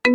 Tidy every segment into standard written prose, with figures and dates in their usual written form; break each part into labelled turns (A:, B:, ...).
A: आज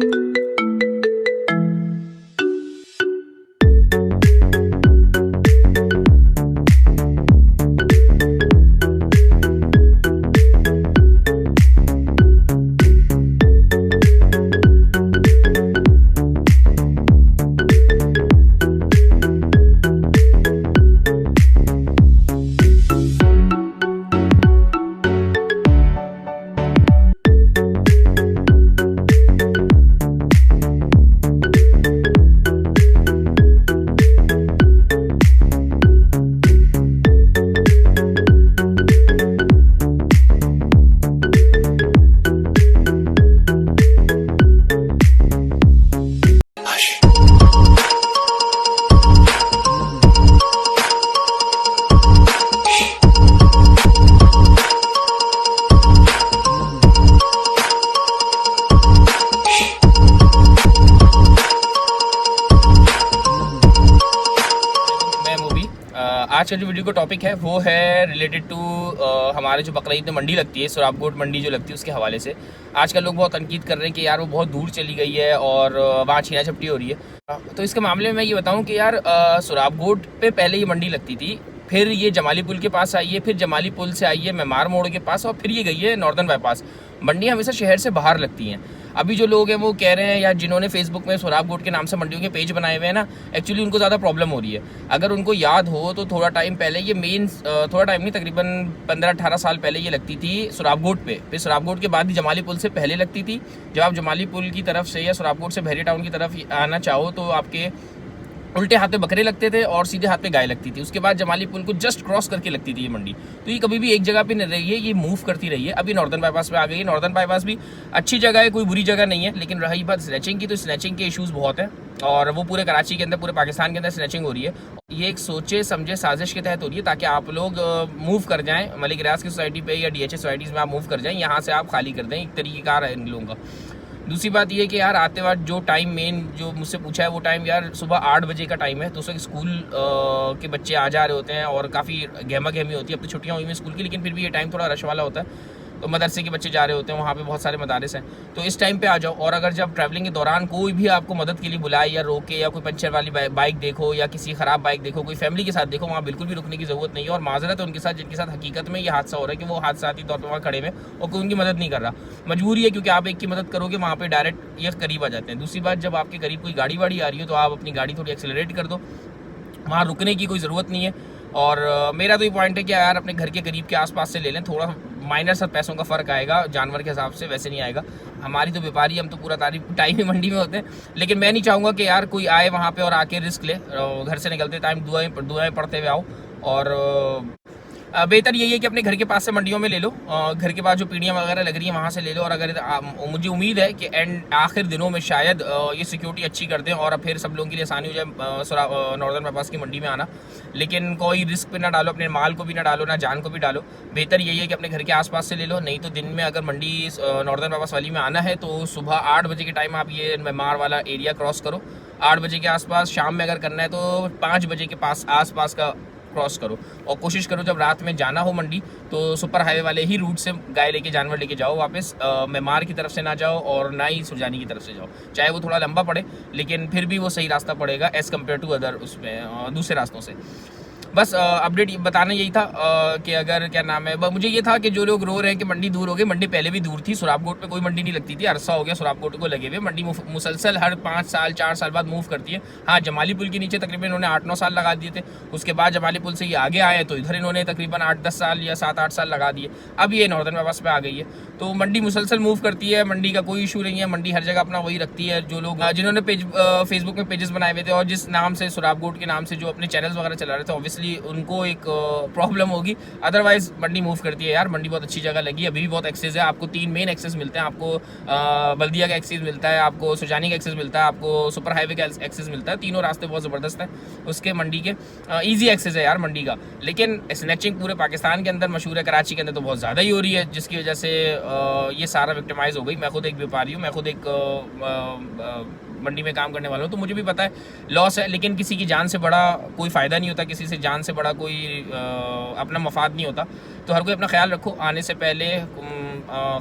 A: का जो वीडियो का टॉपिक है वो है रिलेटेड टू हमारे जो बकरीद में मंडी लगती है, सुराबकोट मंडी जो लगती है उसके हवाले से। आजकल लोग बहुत तनकीद कर रहे हैं कि यार वो बहुत दूर चली गई है और वहाँ छीना झपटी हो रही है। तो इसके मामले में मैं ये बताऊँ कि यार सुराबकोट पे पहले ये मंडी लगती थी, फिर ये जमाली पुल के पास आई है, फिर जमाली पुल से आई है मेमार मोड़ के पास, और फिर ये गई है नॉर्दर्न बाईपास। मंडियाँ हमेशा शहर से बाहर लगती हैं। अभी जो लोग हैं वो कह रहे हैं, या जिन्होंने फेसबुक में सुराबकोट के नाम से मंडियों के पेज बनाए हुए हैं ना, एक्चुअली उनको ज़्यादा प्रॉब्लम हो रही है। अगर उनको याद हो तो थोड़ा टाइम पहले ये थोड़ा टाइम नहीं, तकरीबन 15-18 साल पहले ये लगती थी सुराबकोट पे। फिर सुराबकोट के बाद ही जमाली पुल से पहले लगती थी। जब आप जमाली पुल की तरफ से या सुराबकोट से बहरी टाउन की तरफ आना चाहो तो आपके उल्टे हाथ पे बकरे लगते थे और सीधे हाथ पे गाय लगती थी। उसके बाद जमाली पुल को जस्ट क्रॉस करके लगती थी ये मंडी। तो ये कभी भी एक जगह पे नहीं रही है, ये मूव करती रही है। अभी नॉर्दर्न बाईपास पे आ गई है। नॉर्दर्न बाईपास भी अच्छी जगह है, कोई बुरी जगह नहीं है। लेकिन रही बात स्नैचिंग की, तो स्नैचिंग के इशूज़ बहुत हैं और वो पूरे कराची के अंदर, पूरे पाकिस्तान के अंदर स्नैचिंग हो रही है। ये एक सोचे समझे साजिश के तहत हो रही है ताकि आप लोग मूव कर जाएँ मलिक रियाज की सोसाइटी पे या DHA सोसाइटीज़ में आप मूव कर जाएँ, यहाँ से आप खाली कर दें। एक तरीक़ेकार है इन लोगों का। दूसरी बात ये है कि यार आते वक्त जो टाइम मेन जो मुझसे पूछा है वो टाइम यार सुबह 8 बजे का टाइम है। तो उस वक्त स्कूल के बच्चे आ जा रहे होते हैं और काफ़ी गहमा गहमी होती है। अब तो छुट्टियाँ हुई हैं स्कूल की, लेकिन फिर भी ये टाइम थोड़ा रश वाला होता है। तो मदरसे के बच्चे जा रहे होते हैं, वहाँ पे बहुत सारे मदारिस हैं। तो इस टाइम पे आ जाओ। और अगर जब ट्रैवलिंग के दौरान कोई भी आपको मदद के लिए बुलाए या रोके, या कोई पंचर वाली बाइक देखो या किसी ख़राब बाइक देखो, कोई फैमिली के साथ देखो, वहाँ बिल्कुल भी रुकने की ज़रूरत नहीं है। और माजरत है उनके साथ जिनके साथ हकीकत में ये हादसा हो रहा है कि वो हादसाती तौर पर वहाँ खड़े में और कोई उनकी मदद नहीं कर रहा। मजबूरी है, क्योंकि आप एक की मदद करोगे वहाँ पर डायरेक्ट ये करीब आ जाते हैं। दूसरी बात, जब आपके करीब कोई गाड़ी वाड़ी आ रही हो तो आप अपनी गाड़ी थोड़ी एक्सेलरेट कर दो, वहाँ रुकने की कोई ज़रूरत नहीं है। और मेरा तो ये पॉइंट है कि यार अपने घर के करीब के आसपास से ले लें, थोड़ा माइनर सा पैसों का फ़र्क आएगा, जानवर के हिसाब से वैसे नहीं आएगा। हमारी तो व्यापारी, हम तो पूरा टाइम ही मंडी में होते हैं। लेकिन मैं नहीं चाहूँगा कि यार कोई आए वहाँ पे और आके रिस्क ले। घर से निकलते टाइम दुआएं पढ़ते हुए आओ। और बेहतर यही है कि अपने घर के पास से मंडियों में ले लो, घर के पास जो पीढ़ियाँ वगैरह लग रही हैं वहाँ से ले लो। और अगर मुझे उम्मीद है कि आखिर दिनों में शायद ये सिक्योरिटी अच्छी कर दें और फिर सब लोगों के लिए आसानी हो जाए नॉर्दर्न बाईपास की मंडी में आना। लेकिन कोई रिस्क पे ना डालो, अपने माल को भी ना डालो, ना जान को भी डालो। बेहतर यही है कि अपने घर के आसपास से ले लो। नहीं तो दिन में अगर मंडी नॉर्दर्न बाईपास वाली में आना है तो सुबह 8 बजे के टाइम आप ये मेमार वाला एरिया क्रॉस करो। 8 बजे के आसपास। शाम में अगर करना है तो 5 बजे के आसपास का क्रॉस करो। और कोशिश करो जब रात में जाना हो मंडी तो सुपर हाईवे वाले ही रूट से गाय लेके, जानवर लेके जाओ वापस। मेमार की तरफ से ना जाओ और ना ही सुरजानी की तरफ से जाओ। चाहे वो थोड़ा लंबा पड़े लेकिन फिर भी वो सही रास्ता पड़ेगा एज़ कम्पेयर टू अदर उसमें दूसरे रास्तों से। बस अपडेट बताना यही था कि अगर क्या नाम है, मुझे ये था कि जो लोग रो रहे हैं कि मंडी दूर हो गई, मंडी पहले भी दूर थी। सुराबकोट पे कोई मंडी नहीं लगती थी, अरसा हो गया सुराबकोट को लगे हुए। मंडी मुसलसल हर 5 साल 4 साल बाद मूव करती है। हाँ, जमाली पुल के नीचे तकरीबन इन्होंने 8-9 साल लगा दिए थे। उसके बाद जमाली पुल से ये आगे आए तो इधर इन्होंने तकरीबन 8-10 साल या 7-8 साल लगा दिए। अब ये नॉर्दर्न बाईपास पे आ गई है। तो मंडी मुसलसल मूव करती है, मंडी का कोई इशू नहीं है। मंडी हर जगह अपना वही रखती है। जो लोग जिन्होंने फेसबुक में पेजेस बनाए हुए थे और जिस नाम से सुराबकोट के नाम से जो अपने चैनल्स वगैरह चला रहे थे, ऑब्वियसली उनको एक प्रॉब्लम होगी। अदरवाइज मंडी मूव करती है यार। मंडी बहुत अच्छी जगह लगी, अभी भी बहुत एक्सेस है। आपको 3 मेन एक्सेस मिलते हैं। आपको बल्दिया का एक्सेस मिलता है, आपको सुजानी का एक्सेस मिलता है, आपको सुपर हाईवे का एक्सेस मिलता है। तीनों रास्ते बहुत ज़बरदस्त हैं उसके मंडी के। ईजी एक्सेस है यार मंडी का। लेकिन स्नैचिंग पूरे पाकिस्तान के अंदर मशहूर है, कराची के अंदर तो बहुत ज़्यादा ही हो रही है, जिसकी वजह से ये सारा विक्टिमाइज हो गई। मैं खुद एक व्यापारी हूँ, मैं खुद एक मंडी में काम करने वाला हूँ, तो मुझे भी पता है लॉस है। लेकिन किसी की जान से बड़ा कोई फ़ायदा नहीं होता, किसी से जान से बड़ा कोई अपना मफाद नहीं होता। तो हर कोई अपना ख्याल रखो। आने से पहले